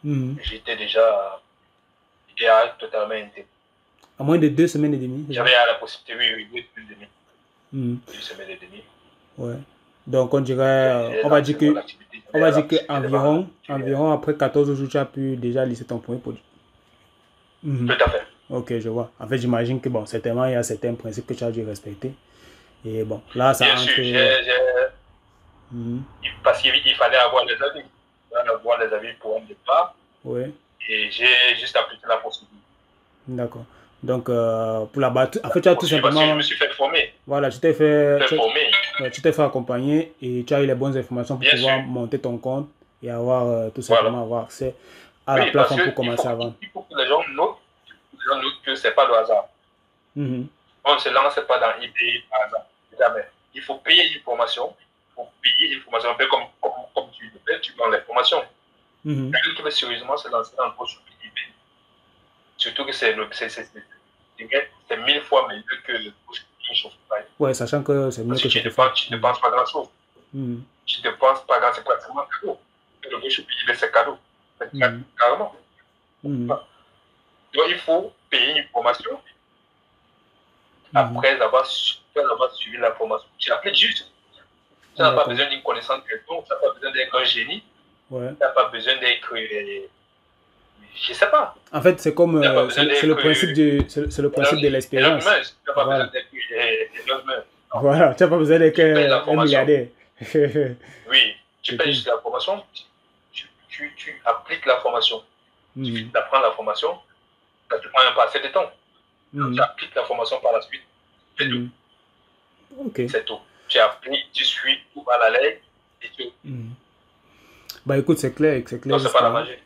Speaker 1: Mhm.
Speaker 2: J'étais totalement intégré.
Speaker 1: À moins de 2 semaines et demie, c'est ça?
Speaker 2: J'avais la possibilité, oui, oui, 2 semaines et demie.
Speaker 1: Mhm.
Speaker 2: 2 semaines et demie.
Speaker 1: Ouais. Donc, on dirait,
Speaker 2: J'ai lancé mon activité,
Speaker 1: on
Speaker 2: j'avais
Speaker 1: va
Speaker 2: la
Speaker 1: dire que
Speaker 2: possibilité de vendre.
Speaker 1: environ après 14 jours, tu as pu déjà lister ton premier produit.
Speaker 2: Tout
Speaker 1: Mhm.
Speaker 2: à fait.
Speaker 1: Ok, je vois. En fait, j'imagine que bon, certainement, il y a certains principes que tu as dû respecter. Et bon, là, ça
Speaker 2: Bien
Speaker 1: entre.
Speaker 2: sûr,
Speaker 1: Mhm.
Speaker 2: parce qu'il fallait avoir les avis. Il fallait avoir les avis pour un départ.
Speaker 1: Ouais,
Speaker 2: Et j'ai juste appliqué la procédure.
Speaker 1: d'accord. Donc, pour la batte, en fait, tu as tout
Speaker 2: Parce que je
Speaker 1: simplement.
Speaker 2: me suis fait former.
Speaker 1: Voilà,
Speaker 2: Fait former.
Speaker 1: ouais, tu t'es fait accompagner et tu as eu les bonnes informations pour
Speaker 2: Bien sûr.
Speaker 1: pouvoir monter ton compte et avoir tout
Speaker 2: Voilà.
Speaker 1: simplement avoir accès à la
Speaker 2: Oui, parce
Speaker 1: plateforme pour
Speaker 2: qu'il
Speaker 1: commencer
Speaker 2: faut,
Speaker 1: à vendre.
Speaker 2: il faut que les gens notent que ce n'est pas le hasard.
Speaker 1: Mhm.
Speaker 2: On ne se lance pas dans eBay par hasard. Jamais. Il faut payer une formation. Il faut payer une formation. Un peu comme tu le fais, tu vends les formations.
Speaker 1: Mhm.
Speaker 2: Quelqu'un qui veut sérieusement se lancer dans le projet eBay, Surtout que c'est 1000 fois meilleur que le Shopify.
Speaker 1: Ouais, sachant que c'est mieux
Speaker 2: Parce que
Speaker 1: que
Speaker 2: tu
Speaker 1: Shopify.
Speaker 2: ne dépenses pas grand-chose. Tu ne dépenses pas grand-chose, c'est pratiquement cadeau. Le Shopify, c'est cadeau. C'est carrément. Donc, il faut payer une formation après avoir suivi la formation. Tu appliques juste. Tu n'as pas besoin d'une connaissance quelconque, tu n'as pas besoin d'être un génie. Tu n'as pas besoin d'être... je ne sais pas.
Speaker 1: En fait, c'est comme... c'est le principe, de l'expérience.
Speaker 2: Tu n'as pas besoin d'être Elon Musk.
Speaker 1: Voilà, tu n'as pas besoin d'être un milliardaire.
Speaker 2: Oui, tu payes juste la formation, tu appliques la formation. Tu apprends la formation, ça te prend un passé de temps. Tu appliques la formation par la suite. C'est tout. C'est tout. Tu appliques, tu suis tout à la lettre et tout.
Speaker 1: Bah écoute, c'est clair.
Speaker 2: Non, c'est pas la magie.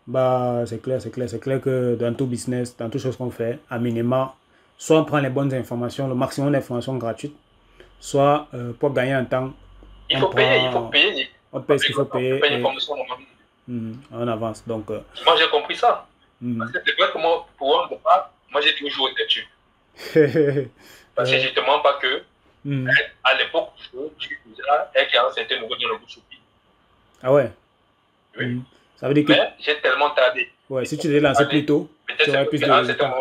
Speaker 1: Bah c'est clair que dans tout business, dans toute chose qu'on fait, à minima, soit on prend les bonnes informations, le maximum d'informations gratuites, soit pour gagner un temps,
Speaker 2: il faut payer.
Speaker 1: On paye ce qu'il faut payer.
Speaker 2: On paye une formation
Speaker 1: en avance. Donc,
Speaker 2: moi j'ai compris ça. Parce que c'est vrai que moi, pour un départ, moi j'ai toujours été dessus. Parce que je ne te mens pas que à l'époque, je déjà un client c'était nouveau dans le Shopify.
Speaker 1: Ah ouais?
Speaker 2: Oui.
Speaker 1: Ça veut dire que...
Speaker 2: Mais j'ai tellement tardé.
Speaker 1: Ouais, si tu l'as lancé plus tôt, tu aurais plus de résultats.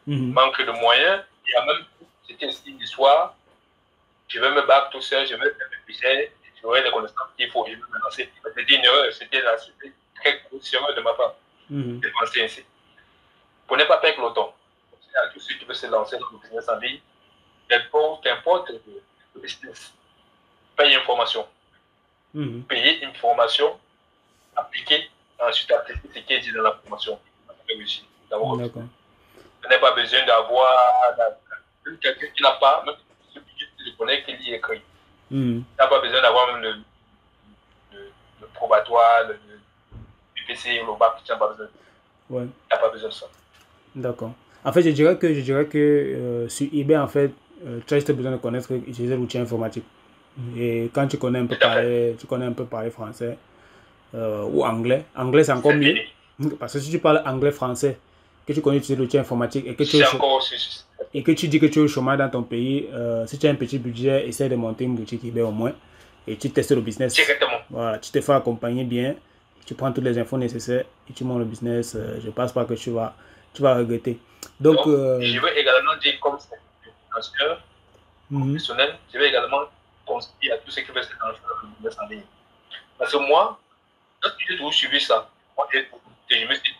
Speaker 2: Manque de moyens. Il y a même, c'était aussi une histoire. Je vais me battre tout seul, je vais faire mes budgets, j'aurai les connaissances qu'il faut, je vais me lancer. C'était une erreur, c'était très grosse erreur de ma part de penser ainsi. Pour ne pas perdre le temps, tout ceux qui veulent se lancer dans le business en ligne, qu'importe le business, paye une formation. Payer une formation, appliquer, ensuite appliquer ce qui est dit dans la formation. D'accord. Tu n'as pas besoin d'avoir quelqu'un qui n'a pas, même celui qui le connaît, qui lit écrit. Tu n'as pas besoin d'avoir même le probatoire, le PC, le bac, tu n'as pas besoin.
Speaker 1: Ouais.
Speaker 2: Tu n'as pas besoin de ça.
Speaker 1: D'accord. En fait, je dirais que sur eBay, en fait, tu as juste besoin de connaître utiliser l'outil informatique. Et quand tu connais un peu parler français ou anglais c'est encore mieux. Parce que si tu parles anglais-français, que tu connais utiliser l'outil informatique et que tu dis que tu es au chômage dans ton pays, si tu as un petit budget, essaie de monter une boutique eBay au moins et tu testes le business.
Speaker 2: Directement.
Speaker 1: Voilà, tu te fais accompagner bien, tu prends toutes les infos nécessaires et tu montes le business. Je ne pense pas que tu vas regretter. Donc,
Speaker 2: je veux également dire comme financier professionnel, je veux également conseiller à tous ceux qui veulent se lancer dans le business en ligne. Parce que moi, quand j'ai toujours suivi ça, je me suis dit que tu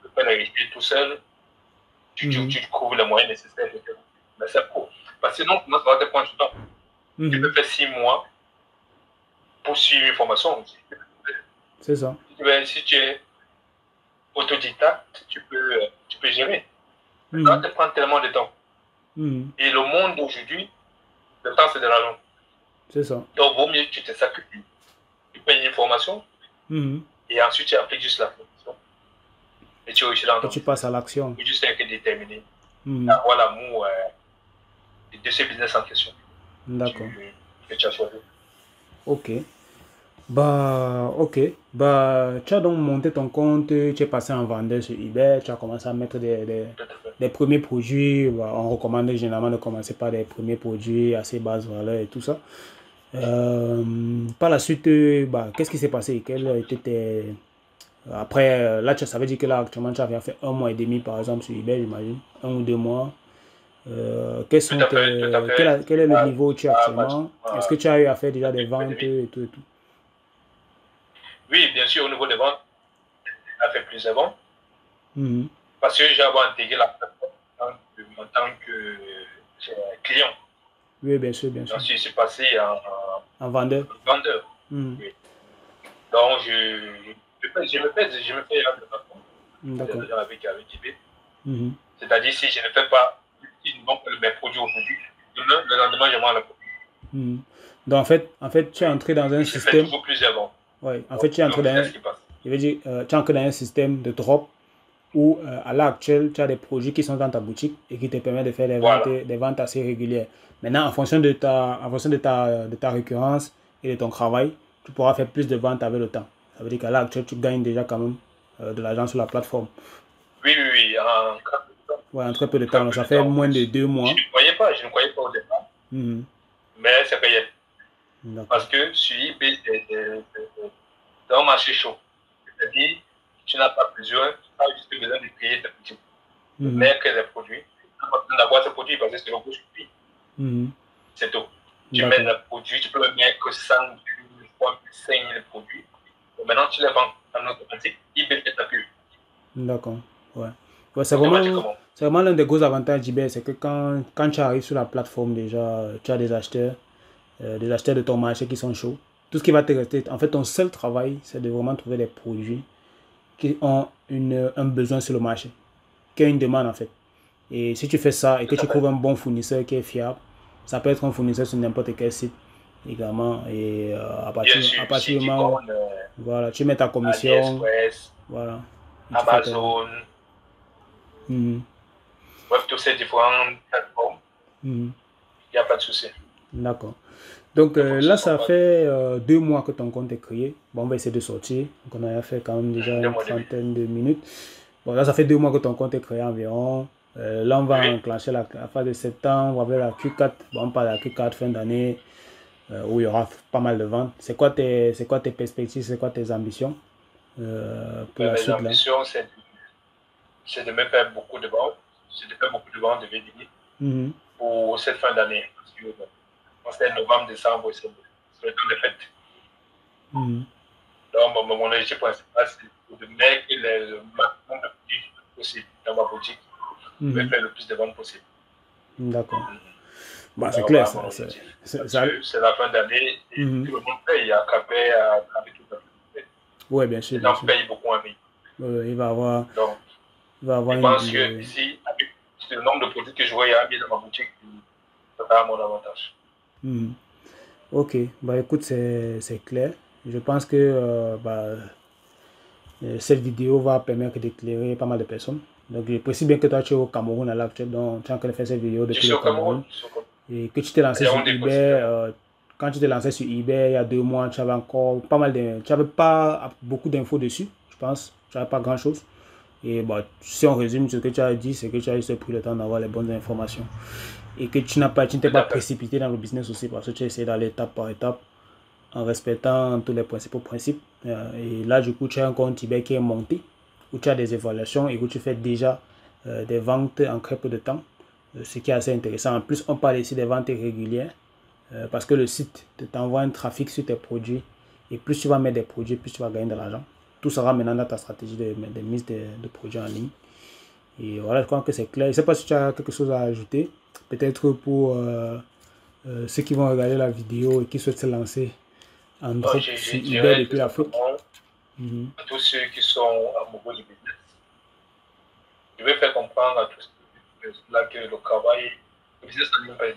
Speaker 2: peux pas réussir tout seul, tu trouves les moyens nécessaires. Mais c'est pro. Parce que sinon, ça va te prendre du temps. Tu peux faire 6 mois pour suivre une formation.
Speaker 1: C'est ça.
Speaker 2: Si tu es autodidacte, tu peux gérer. Ça va te prendre tellement de temps. Et le monde d'aujourd'hui, le temps c'est de l'argent.
Speaker 1: C'est ça.
Speaker 2: Donc, vaut mieux que tu te sacrifies, tu payes une formation, et ensuite tu appliques juste la formation. Et tu réussis dans
Speaker 1: et tu passes à l'action.
Speaker 2: Tu juste être déterminé. Avoir l'amour de ce business en question.
Speaker 1: D'accord.
Speaker 2: Que tu as choisi.
Speaker 1: Ok. Tu as donc monté ton compte, tu es passé en vendeur sur eBay, tu as commencé à mettre des premiers produits. On recommande généralement de commencer par des premiers produits assez basse valeur et tout ça. Par la suite, qu'est-ce qui s'est passé? Après, là, ça veut dire que là, actuellement, tu as fait 1 mois et demi, par exemple, sur eBay, j'imagine. 1 ou 2 mois. Quel est le niveau où tu es actuellement? Est-ce que tu as eu à faire déjà des ventes et tout?
Speaker 2: Oui, bien sûr, au niveau des ventes, on a fait plusieurs ventes. Parce que j'ai intégré la plateforme en tant que client.
Speaker 1: Oui, bien sûr.
Speaker 2: Donc, je suis passé
Speaker 1: en vendeur.
Speaker 2: Oui. Donc, je me fais de plateforme avec eBay. C'est-à-dire, si je ne fais pas, si je ne vends pas mes produits aujourd'hui, demain, le lendemain, je vends le produit.
Speaker 1: Donc, en fait, tu es entré dans un système.
Speaker 2: Je fais toujours plusieurs ventes.
Speaker 1: Oui, en fait, tu es entré dans un système de drop où, à l'heure actuelle, tu as des produits qui sont dans ta boutique et qui te permettent de faire des ventes assez régulières. Maintenant, en fonction de ta récurrence et de ton travail, tu pourras faire plus de ventes avec le temps. Ça veut dire qu'à l'heure actuelle, tu gagnes déjà quand même de l'argent sur la plateforme.
Speaker 2: Oui, oui, oui, en très peu de temps.
Speaker 1: Ouais, en très peu de temps. Ça fait moins de 2 mois.
Speaker 2: Je ne croyais pas au départ. Mais c'est réel. Parce que sur eBay, c'est un marché chaud. C'est-à-dire, tu n'as pas besoin, tu as juste besoin de payer tes petits. Mais que les produits, tu n'as pas besoin d'avoir ces produits parce que c'est le coût sur prix. C'est tout. Tu mets les produits, tu peux mettre que 100 000 fois 5 000 produits. Et maintenant, tu les vends en automatique. eBay est ta pub.
Speaker 1: D'accord. Ouais. Ouais, c'est vraiment l'un des gros avantages d'eBay, c'est que quand tu arrives sur la plateforme déjà, tu as des acheteurs de ton marché qui sont chauds. Tout ce qui va te rester, en fait, ton seul travail, c'est de vraiment trouver des produits qui ont un besoin sur le marché, qui a une demande en fait. Et si tu fais ça et que tu trouves un bon fournisseur qui est fiable, ça peut être un fournisseur sur n'importe quel site également. Et à partir du moment où voilà, tu mets ta commission, voilà,
Speaker 2: Amazon, bref, tous ces différentes plateformes, il n'y a pas de souci.
Speaker 1: D'accord. Donc là, ça fait 2 mois que ton compte est créé. Bon, on va essayer de sortir. Donc, on a fait quand même déjà une trentaine de minutes. Bon, là, ça fait 2 mois que ton compte est créé environ. Là, on va enclencher la phase de septembre, on va vers la Q4. Bon, on parle de la Q4 fin d'année où il y aura pas mal de ventes. C'est quoi tes perspectives, c'est quoi tes ambitions pour la suite?
Speaker 2: Mes ambitions, c'est de me faire beaucoup de ventes. C'est de faire beaucoup de ventes de VDI pour cette fin d'année. Parce que c'est novembre, décembre, c'est le temps des fêtes. Donc, mon objectif principal, c'est de mettre le maximum de produits possible dans ma boutique. De faire le plus de ventes possible.
Speaker 1: D'accord. Bah, c'est clair.
Speaker 2: C'est la fin d'année et tout le monde paye. Il y a qu'à payer avec tout le monde.
Speaker 1: Oui, bien sûr.
Speaker 2: Les gens payent beaucoup en ligne.
Speaker 1: Il va avoir.
Speaker 2: Donc, je pense que ici, avec le nombre de produits que je vois mis dans ma boutique, ça va à mon avantage.
Speaker 1: Ok, bah écoute, c'est clair. Je pense que cette vidéo va permettre d'éclairer pas mal de personnes. Donc, je précise bien que toi, tu es au Cameroun à l'actuel, donc tu es en train de faire cette vidéo depuis le Cameroun. Et que tu t'es lancé sur eBay. Quand tu t'es lancé sur eBay il y a 2 mois, tu avais encore pas mal tu n'avais pas beaucoup d'infos dessus, je pense. Tu n'avais pas grand chose. Et bah, si on résume ce que tu as dit, c'est que tu as juste pris le temps d'avoir les bonnes informations. Et que tu ne t'es pas précipité dans le business aussi parce que tu as essayé d'aller étape par étape en respectant tous les principaux principes. Et là, du coup, tu as un compte eBay qui est monté, où tu as des évaluations et où tu fais déjà des ventes en très peu de temps, ce qui est assez intéressant. En plus, on parle ici des ventes régulières parce que le site t'envoie un trafic sur tes produits et plus tu vas mettre des produits, plus tu vas gagner de l'argent. Tout sera maintenant dans ta stratégie de mise de produits en ligne. Et voilà, je crois que c'est clair. Je ne sais pas si tu as quelque chose à ajouter, peut-être pour ceux qui vont regarder la vidéo et qui souhaitent se lancer en drop sur eBay depuis l'Afrique.
Speaker 2: À tous ceux qui sont amoureux du business, je vais faire comprendre à tous ceux que le travail, le business en ligne paye.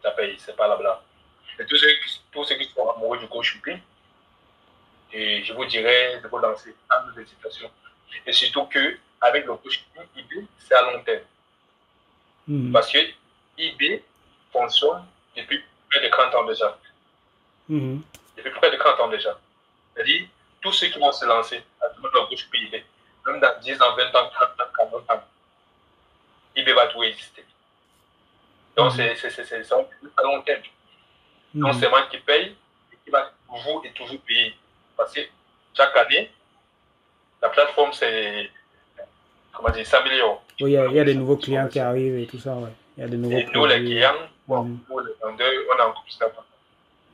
Speaker 2: Ça paye, c'est pas la blague. Et tous ceux qui sont amoureux du co-shipping, et je vous dirais de vous lancer sans hésitation. Et surtout qu'avec le co-shipping, eBay, c'est à long terme. Parce que eBay fonctionne depuis près de 30 ans déjà. Depuis près de 30 ans déjà. C'est-à-dire, tous ceux qui vont se lancer à tout le co-shipping eBay, même dans 10 ans, 20 ans, 30 ans, 40 ans, eBay va tout exister. Donc, c'est à long terme. Donc, c'est moi qui paye et qui va toujours et toujours payer. Parce que chaque année, la plateforme, s'améliore.
Speaker 1: Oui, il y a des nouveaux clients qui arrivent et tout ça, ouais. Il y a des nouveaux
Speaker 2: produits. Nous, les clients, nous, les vendeurs, on a encore plus d'importance.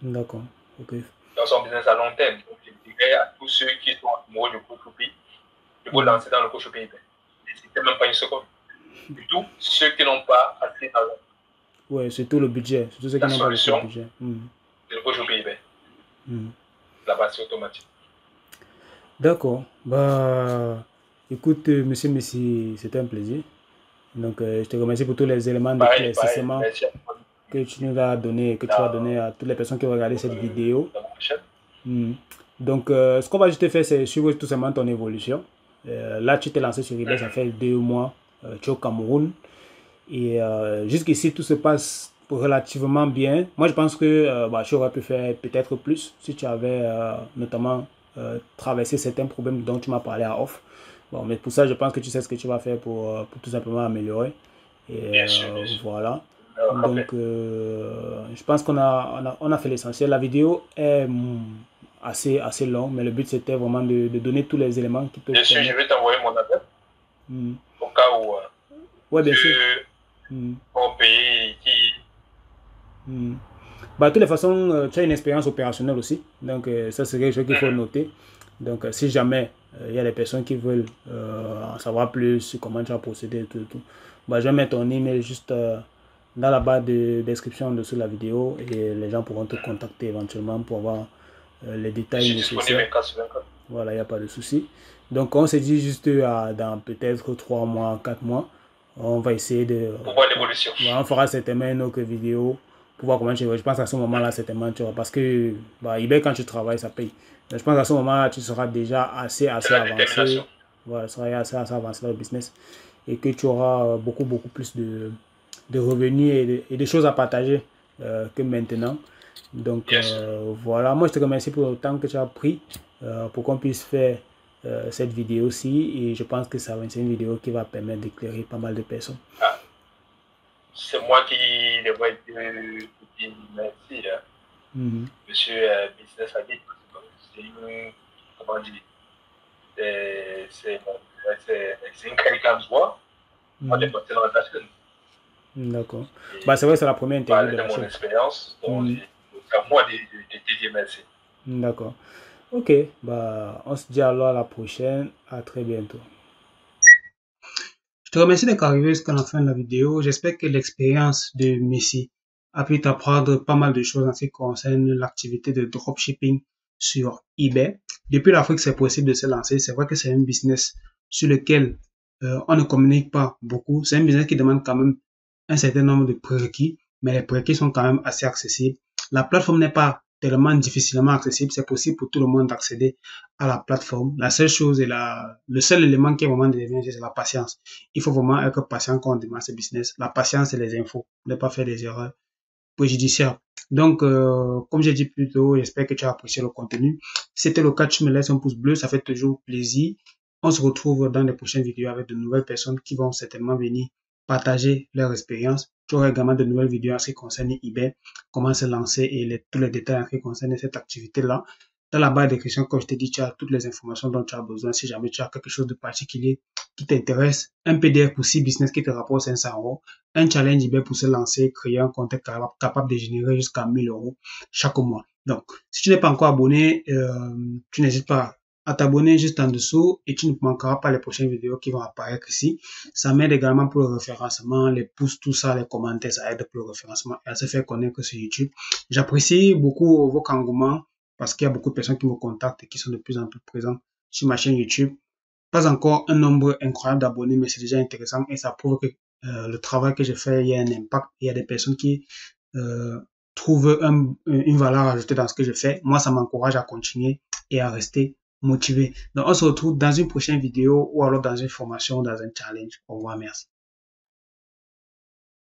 Speaker 1: D'accord, ok.
Speaker 2: Dans son business à long terme. Donc, je dirais à tous ceux qui sont amoureux du co-shopping, de vous lancer dans le co-shopping. N'hésitez même pas une seconde. Surtout ceux qui n'ont pas assez d'argent.
Speaker 1: Oui, surtout le budget. Surtout ceux qui n'ont pas le budget.
Speaker 2: Le co-shopping eBay. Là-bas, c'est automatique.
Speaker 1: D'accord. Bah, écoute, monsieur Messi, c'était un plaisir. Donc, je te remercie pour tous les éléments d'éclaircissement que tu nous as donné, que tu vas donner à toutes les personnes qui ont regardé cette vidéo. Donc, ce qu'on va juste faire, c'est suivre tout simplement ton évolution. Là, tu t'es lancé sur eBay, ça fait 2 mois. Tu es au Cameroun. Et jusqu'ici, tout se passe relativement bien. Moi, je pense que tu aurais pu faire peut-être plus si tu avais notamment traverser certains problèmes dont tu m'as parlé à off. Bon, mais pour ça, je pense que tu sais ce que tu vas faire pour tout simplement améliorer. Et
Speaker 2: Bien sûr, bien sûr.
Speaker 1: voilà.
Speaker 2: Rappel.
Speaker 1: Donc, je pense on a fait l'essentiel. La vidéo est assez longue, mais le but c'était vraiment de donner tous les éléments qui peuvent
Speaker 2: Bien sûr, je
Speaker 1: permettre.
Speaker 2: vais t'envoyer mon appel au cas où
Speaker 1: Ouais, bien
Speaker 2: tu
Speaker 1: sûr.
Speaker 2: mon pays qui.
Speaker 1: Bah, de toutes les façons, tu as une expérience opérationnelle aussi. Donc, ça, c'est quelque chose qu'il faut noter. Donc, si jamais il y a des personnes qui veulent en savoir plus sur comment tu as procédé et tout, bah, je vais mettre ton email juste dans la barre de description en dessous de la vidéo et les gens pourront te contacter éventuellement pour avoir les
Speaker 2: Je
Speaker 1: détails
Speaker 2: suis disponible
Speaker 1: nécessaires.
Speaker 2: 24/24.
Speaker 1: Voilà, il n'y a pas de souci. Donc, on s'est dit juste dans peut-être 3 mois, 4 mois, on va essayer de.
Speaker 2: Pour voir l'évolution.
Speaker 1: On fera certainement une autre vidéo pour voir comment tu vas. Je pense à ce moment-là, certainement, tu vois. Parce que bah, eBay, quand tu travailles, ça paye. Donc, je pense à ce moment-là, tu seras déjà assez avancé. Voilà, tu seras assez avancé dans le business. Et que tu auras beaucoup plus de revenus et de choses à partager que maintenant. Donc voilà, moi je te remercie pour le temps que tu as pris pour qu'on puisse faire cette vidéo-ci et je pense que ça va être une vidéo qui va permettre d'éclairer pas mal de personnes.
Speaker 2: Ah, c'est moi qui devrais dire merci, monsieur Business Addict. C'est une, comment dire, c'est une quelqu'un de joie. Moi, j'ai passé dans la personne.
Speaker 1: D'accord. Bah, c'est vrai, c'est la première interview de la chaîne.
Speaker 2: Mon expérience, donc c'est à moi de te dire merci.
Speaker 1: D'accord. Ok, bah, on se dit alors à la prochaine. À très bientôt. Je te remercie d'être arrivé jusqu'à la fin de la vidéo. J'espère que l'expérience de Messi a pu t'apprendre pas mal de choses en ce qui concerne l'activité de dropshipping sur eBay. Depuis l'Afrique, c'est possible de se lancer. C'est vrai que c'est un business sur lequel on ne communique pas beaucoup. C'est un business qui demande quand même un certain nombre de prérequis, mais les prérequis sont quand même assez accessibles. La plateforme n'est pas tellement difficilement accessible, c'est possible pour tout le monde d'accéder à la plateforme. La seule chose et le seul élément qui est vraiment déterminant, c'est la patience. Il faut vraiment être patient quand on démarre ce business. La patience et les infos, ne pas faire des erreurs préjudiciables. Donc, comme j'ai dit plus tôt, j'espère que tu as apprécié le contenu. Si c'était le cas, tu me laisses un pouce bleu, ça fait toujours plaisir. On se retrouve dans les prochaines vidéos avec de nouvelles personnes qui vont certainement venir partager leur expérience. Tu auras également de nouvelles vidéos en ce qui concerne eBay, comment se lancer et tous les détails en ce qui concerne cette activité-là. Dans la barre de description, comme je t'ai dit, tu as toutes les informations dont tu as besoin. Si jamais tu as quelque chose de particulier qui t'intéresse, un PDF pour 6 business qui te rapporte 500 euros, un challenge eBay pour se lancer, créer un compte capable de générer jusqu'à 1000 euros chaque mois. Donc, si tu n'es pas encore abonné, tu n'hésites pas à t'abonner juste en dessous et tu ne manqueras pas les prochaines vidéos qui vont apparaître ici. Ça m'aide également pour le référencement, les pouces, tout ça, les commentaires, ça aide pour le référencement et à se faire connaître sur YouTube. J'apprécie beaucoup vos engouements parce qu'il y a beaucoup de personnes qui me contactent et qui sont de plus en plus présentes sur ma chaîne YouTube. Pas encore un nombre incroyable d'abonnés, mais c'est déjà intéressant et ça prouve que le travail que je fais, il y a un impact. Il y a des personnes qui trouvent une valeur ajoutée dans ce que je fais. Moi, ça m'encourage à continuer et à rester motivé. Donc, on se retrouve dans une prochaine vidéo ou alors dans une formation, dans un challenge. Au revoir, merci.